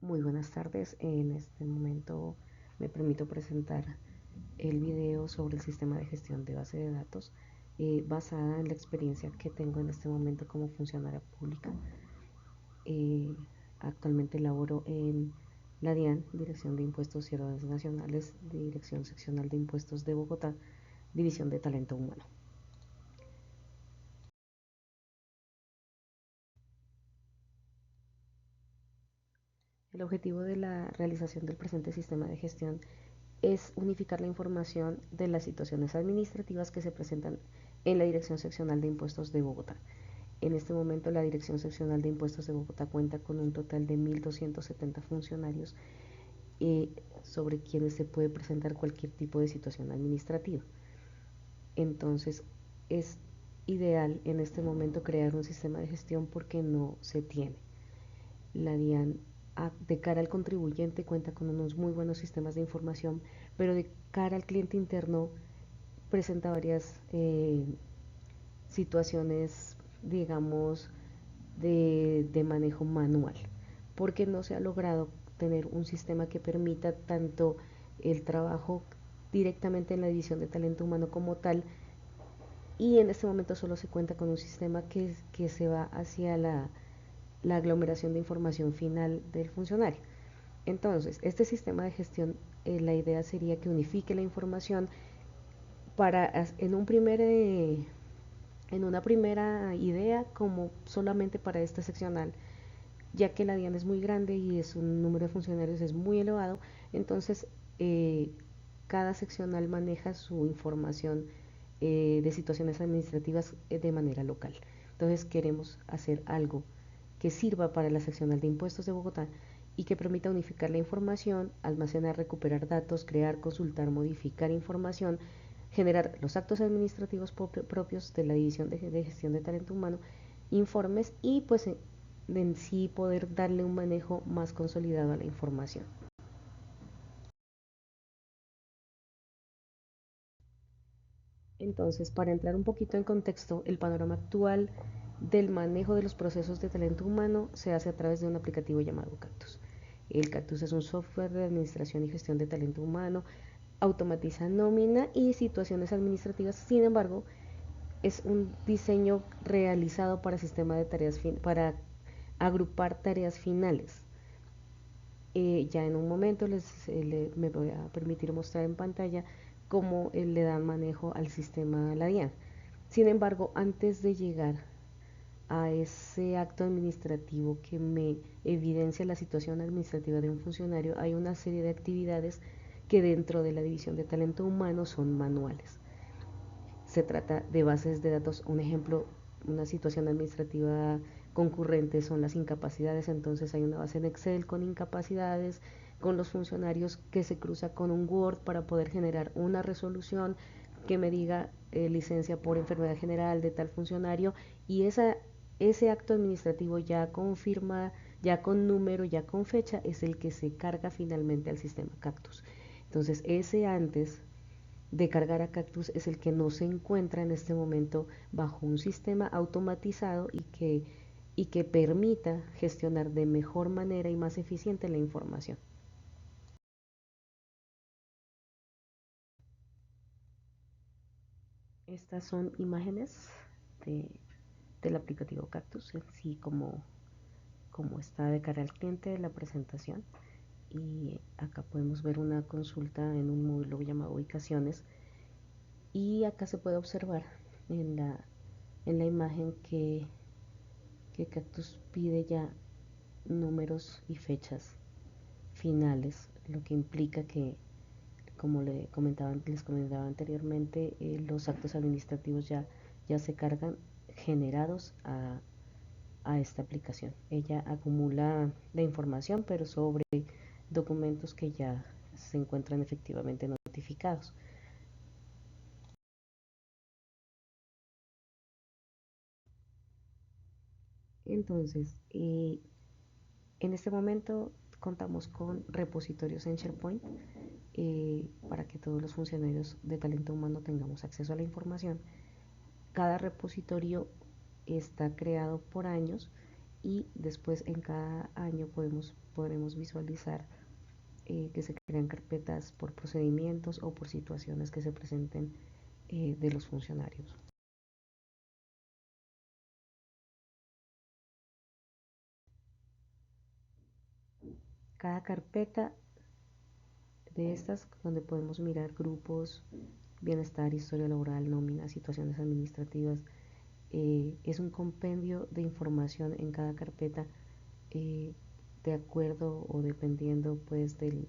Muy buenas tardes. En este momento me permito presentar el video sobre el sistema de gestión de base de datos basada en la experiencia que tengo en este momento como funcionaria pública. Eh, Actualmente laboro en la DIAN, Dirección de Impuestos y Órdenes Nacionales, Dirección Seccional de Impuestos de Bogotá, División de Talento Humano. El objetivo de la realización del presente sistema de gestión es unificar la información de las situaciones administrativas que se presentan en la Dirección Seccional de Impuestos de Bogotá. En este momento la Dirección Seccional de Impuestos de Bogotá cuenta con un total de 1.270 funcionarios sobre quienes se puede presentar cualquier tipo de situación administrativa. Entonces es ideal en este momento crear un sistema de gestión porque no se tiene. La DIAN de cara al contribuyente cuenta con unos muy buenos sistemas de información, pero de cara al cliente interno presenta varias situaciones, digamos, de manejo manual, porque no se ha logrado tener un sistema que permita tanto el trabajo directamente en la división de talento humano como tal, y en este momento solo se cuenta con un sistema que se va hacia la aglomeración de información final del funcionario. Entonces, este sistema de gestión, la idea sería que unifique la información para en una primera idea como solamente para esta seccional, ya que la DIAN es muy grande y es un número de funcionarios es muy elevado. Entonces cada seccional maneja su información de situaciones administrativas de manera local. Entonces queremos hacer algo que sirva para la seccional de impuestos de Bogotá y que permita unificar la información, almacenar, recuperar datos, crear, consultar, modificar información, generar los actos administrativos propios de la División de Gestión de Talento Humano, informes y pues en sí poder darle un manejo más consolidado a la información. Entonces, para entrar un poquito en contexto, el panorama actual del manejo de los procesos de talento humano se hace a través de un aplicativo llamado Cactus. El Cactus es un software de administración y gestión de talento humano, automatiza nómina y situaciones administrativas. Sin embargo, es un diseño realizado para sistema de tareas para agrupar tareas finales. Ya en un momento me voy a permitir mostrar en pantalla cómo le dan manejo al sistema la DIAN. Sin embargo, antes de llegar a ese acto administrativo que me evidencia la situación administrativa de un funcionario, hay una serie de actividades que dentro de la división de talento humano son manuales. Se trata de bases de datos, un ejemplo, una situación administrativa concurrente son las incapacidades, entonces hay una base en Excel con incapacidades, con los funcionarios que se cruza con un Word para poder generar una resolución que me diga licencia por enfermedad general de tal funcionario y ese acto administrativo ya con firma, ya con número, ya con fecha, es el que se carga finalmente al sistema Cactus. Entonces ese antes de cargar a Cactus es el que no se encuentra en este momento bajo un sistema automatizado y que permita gestionar de mejor manera y más eficiente la información. Estas son imágenes de, del aplicativo Cactus, así como está de cara al cliente de la presentación. Y acá podemos ver una consulta en un módulo llamado ubicaciones y acá se puede observar en la imagen que Cactus pide ya números y fechas finales, lo que implica que, como les comentaba anteriormente, los actos administrativos ya se cargan generados a esta aplicación. Ella acumula la información, pero sobre documentos que ya se encuentran efectivamente notificados. Entonces, en este momento contamos con repositorios en SharePoint para que todos los funcionarios de talento humano tengamos acceso a la información. Cada repositorio está creado por años y después en cada año podremos visualizar que se crean carpetas por procedimientos o por situaciones que se presenten de los funcionarios. Cada carpeta de estas, donde podemos mirar grupos, bienestar, historia laboral, nómina, situaciones administrativas, es un compendio de información en cada carpeta eh, de acuerdo o dependiendo pues del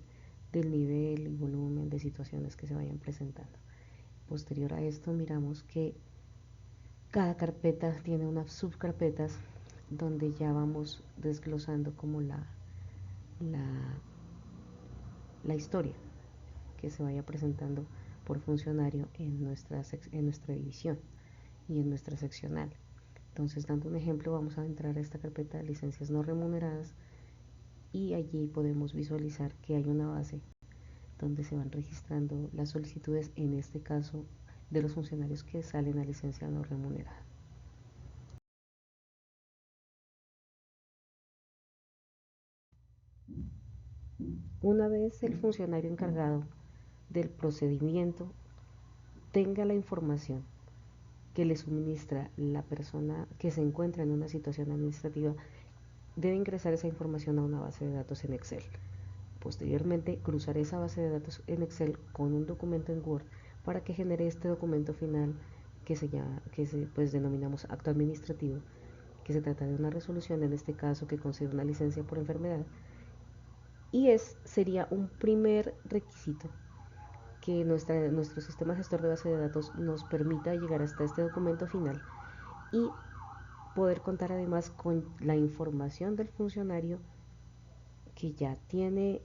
nivel y volumen de situaciones que se vayan presentando. Posterior a esto miramos que cada carpeta tiene unas subcarpetas donde ya vamos desglosando como la, la historia que se vaya presentando por funcionario en nuestra división y en nuestra seccional. Entonces, dando un ejemplo, vamos a entrar a esta carpeta de licencias no remuneradas y allí podemos visualizar que hay una base donde se van registrando las solicitudes, en este caso, de los funcionarios que salen a licencia no remunerada. Una vez el funcionario encargado del procedimiento tenga la información que le suministra la persona que se encuentra en una situación administrativa, debe ingresar esa información a una base de datos en Excel. Posteriormente, cruzar esa base de datos en Excel con un documento en Word para que genere este documento final pues denominamos acto administrativo, que se trata de una resolución, en este caso que concede una licencia por enfermedad, y sería un primer requisito que nuestro sistema gestor de base de datos nos permita llegar hasta este documento final y poder contar además con la información del funcionario que ya tiene,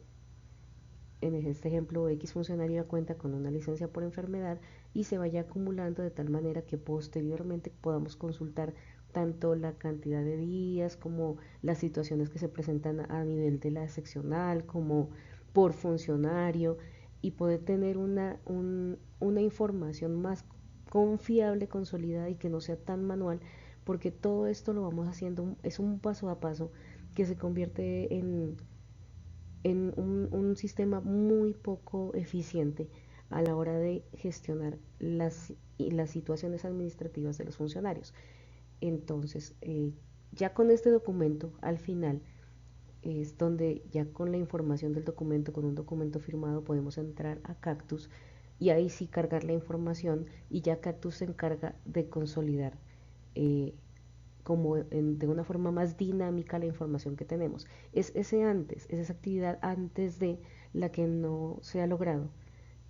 en este ejemplo, X funcionario ya cuenta con una licencia por enfermedad y se vaya acumulando de tal manera que posteriormente podamos consultar tanto la cantidad de días como las situaciones que se presentan a nivel de la seccional, como por funcionario, y poder tener una información más confiable, consolidada y que no sea tan manual, porque todo esto lo vamos haciendo, es un paso a paso que se convierte en un sistema muy poco eficiente a la hora de gestionar las situaciones administrativas de los funcionarios. Entonces, ya con este documento, al final, es donde ya con la información del documento, con un documento firmado, podemos entrar a Cactus y ahí sí cargar la información y ya Cactus se encarga de consolidar de una forma más dinámica la información que tenemos. Es esa actividad antes de la que no se ha logrado,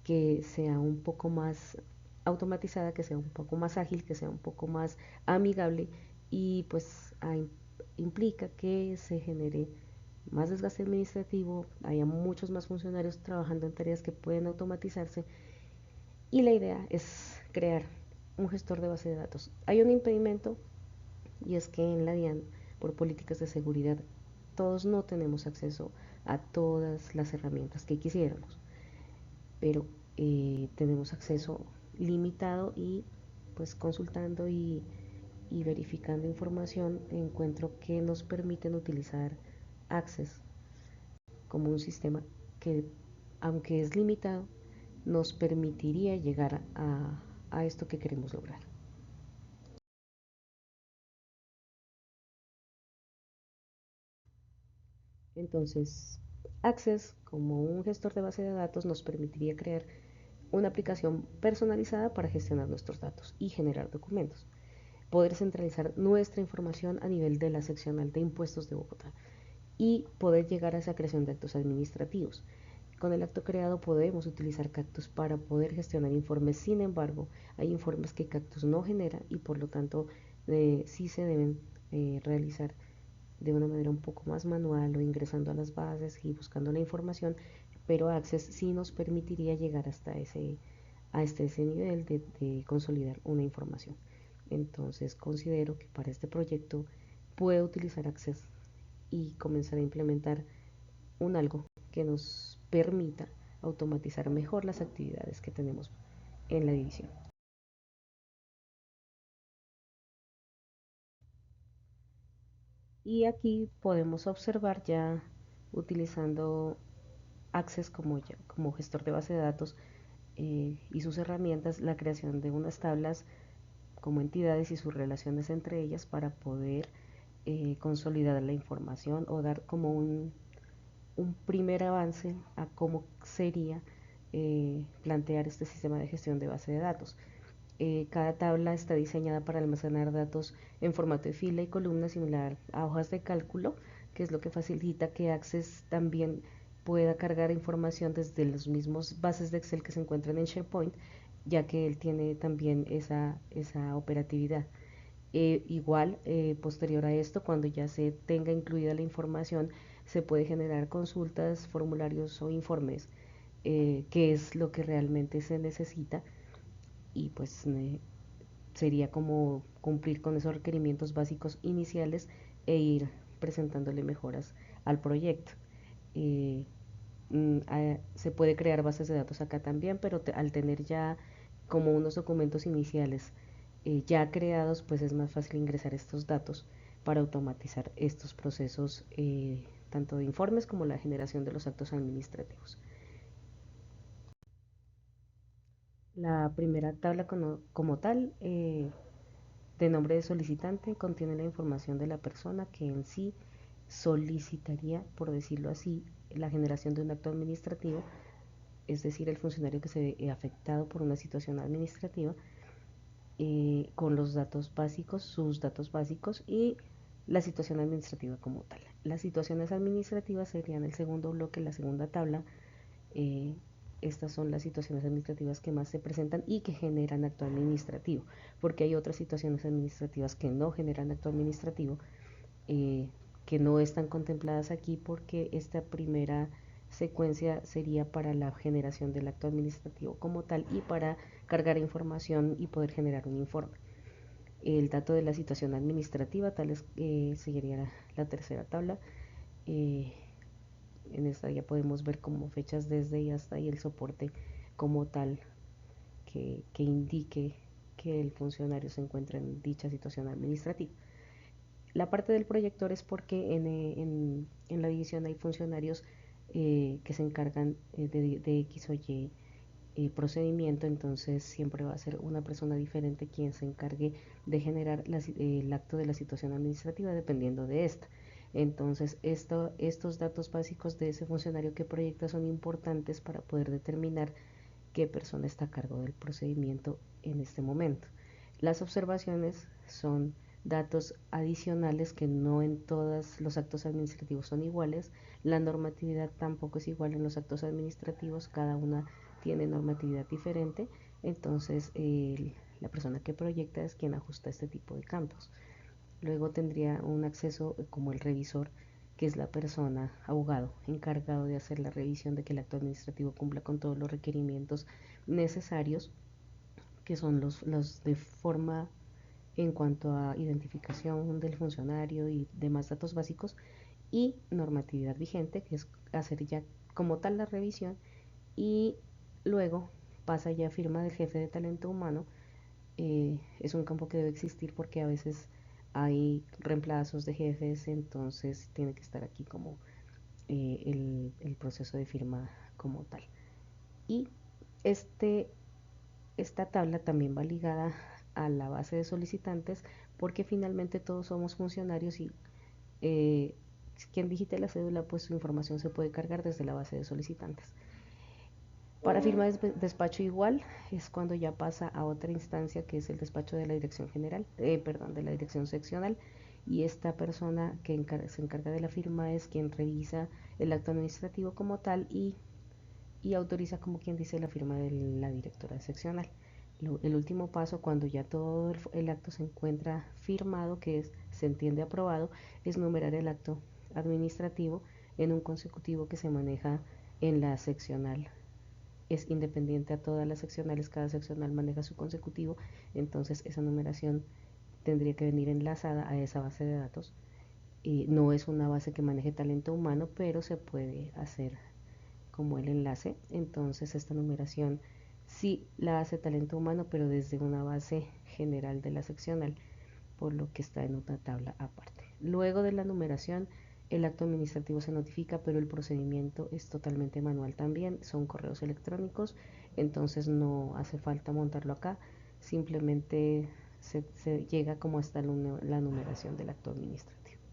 que sea un poco más automatizada, que sea un poco más ágil, que sea un poco más amigable y pues implica que se genere más desgaste administrativo, haya muchos más funcionarios trabajando en tareas que pueden automatizarse y la idea es crear un gestor de base de datos. Hay un impedimento y es que en la DIAN, por políticas de seguridad, todos no tenemos acceso a todas las herramientas que quisiéramos, pero tenemos acceso limitado y pues consultando y verificando información encuentro que nos permiten utilizar Access como un sistema que, aunque es limitado, nos permitiría llegar a esto que queremos lograr. Entonces, Access, como un gestor de base de datos, nos permitiría crear una aplicación personalizada para gestionar nuestros datos y generar documentos. Poder centralizar nuestra información a nivel de la seccional de impuestos de Bogotá y poder llegar a esa creación de actos administrativos. Con el acto creado podemos utilizar Cactus para poder gestionar informes, sin embargo, hay informes que Cactus no genera y por lo tanto sí se deben realizar de una manera un poco más manual o ingresando a las bases y buscando la información, pero Access sí nos permitiría llegar hasta ese nivel de consolidar una información. Entonces considero que para este proyecto puedo utilizar Access y comenzar a implementar un algo que nos permita automatizar mejor las actividades que tenemos en la división. Y aquí podemos observar ya utilizando Access como gestor de base de datos y sus herramientas, la creación de unas tablas como entidades y sus relaciones entre ellas para poder consolidar la información o dar como un primer avance a cómo sería plantear este sistema de gestión de base de datos. Cada tabla está diseñada para almacenar datos en formato de fila y columna similar a hojas de cálculo, que es lo que facilita que Access también pueda cargar información desde los mismos bases de Excel que se encuentran en SharePoint, ya que él tiene también esa operatividad. Igual, posterior a esto, cuando ya se tenga incluida la información, se puede generar consultas, formularios o informes, que es lo que realmente se necesita y pues sería como cumplir con esos requerimientos básicos iniciales e ir presentándole mejoras al proyecto. Eh, Se puede crear bases de datos acá también, pero al tener ya como unos documentos iniciales ya creados, pues es más fácil ingresar estos datos para automatizar estos procesos, tanto de informes como la generación de los actos administrativos. La primera tabla como tal, de nombre de solicitante, contiene la información de la persona que en sí solicitaría, por decirlo así, la generación de un acto administrativo, es decir, el funcionario que se ve afectado por una situación administrativa, con los datos básicos, sus datos básicos y la situación administrativa como tal. Las situaciones administrativas serían el segundo bloque, la segunda tabla. eh, Estas son las situaciones administrativas que más se presentan y que generan acto administrativo, porque hay otras situaciones administrativas que no generan acto administrativo, eh, que no están contempladas aquí porque esta primera secuencia sería para la generación del acto administrativo como tal y para cargar información y poder generar un informe. El dato de la situación administrativa, tal es, sería la tercera tabla. Eh, en esta ya podemos ver como fechas desde y hasta y el soporte como tal que indique que el funcionario se encuentra en dicha situación administrativa. La parte del proyector es porque en la división hay funcionarios que se encargan de X o Y procedimiento, entonces siempre va a ser una persona diferente quien se encargue de generar el acto de la situación administrativa dependiendo de esta. Entonces, estos datos básicos de ese funcionario que proyecta son importantes para poder determinar qué persona está a cargo del procedimiento en este momento. Las observaciones son datos adicionales que no en todos los actos administrativos son iguales. La normatividad tampoco es igual en los actos administrativos, cada una tiene normatividad diferente. Entonces, la persona que proyecta es quien ajusta este tipo de campos. Luego tendría un acceso como el revisor, que es la persona, abogado, encargado de hacer la revisión de que el acto administrativo cumpla con todos los requerimientos necesarios, que son los de forma en cuanto a identificación del funcionario y demás datos básicos, y normatividad vigente, que es hacer ya como tal la revisión, y luego pasa ya a firma del jefe de talento humano. Es un campo que debe existir porque a veces hay reemplazos de jefes, entonces tiene que estar aquí como el proceso de firma como tal. Y este, esta tabla también va ligada a la base de solicitantes porque finalmente todos somos funcionarios y eh, quien digite la cédula, pues su información se puede cargar desde la base de solicitantes. Para firma de despacho igual es cuando ya pasa a otra instancia que es el despacho de la dirección general, perdón, de la dirección seccional, y esta persona que se encarga de la firma es quien revisa el acto administrativo como tal y autoriza como quien dice la firma de la directora seccional. El último paso cuando ya todo el acto se encuentra firmado, que es, se entiende aprobado, es numerar el acto administrativo en un consecutivo que se maneja en la seccional. Es independiente a todas las seccionales, cada seccional maneja su consecutivo, entonces esa numeración tendría que venir enlazada a esa base de datos. No es una base que maneje talento humano, pero se puede hacer como el enlace, entonces esta numeración sí la hace talento humano, pero desde una base general de la seccional, por lo que está en una tabla aparte. Luego de la numeración, el acto administrativo se notifica, pero el procedimiento es totalmente manual también, son correos electrónicos, entonces no hace falta montarlo acá, simplemente se llega como hasta la numeración del acto administrativo.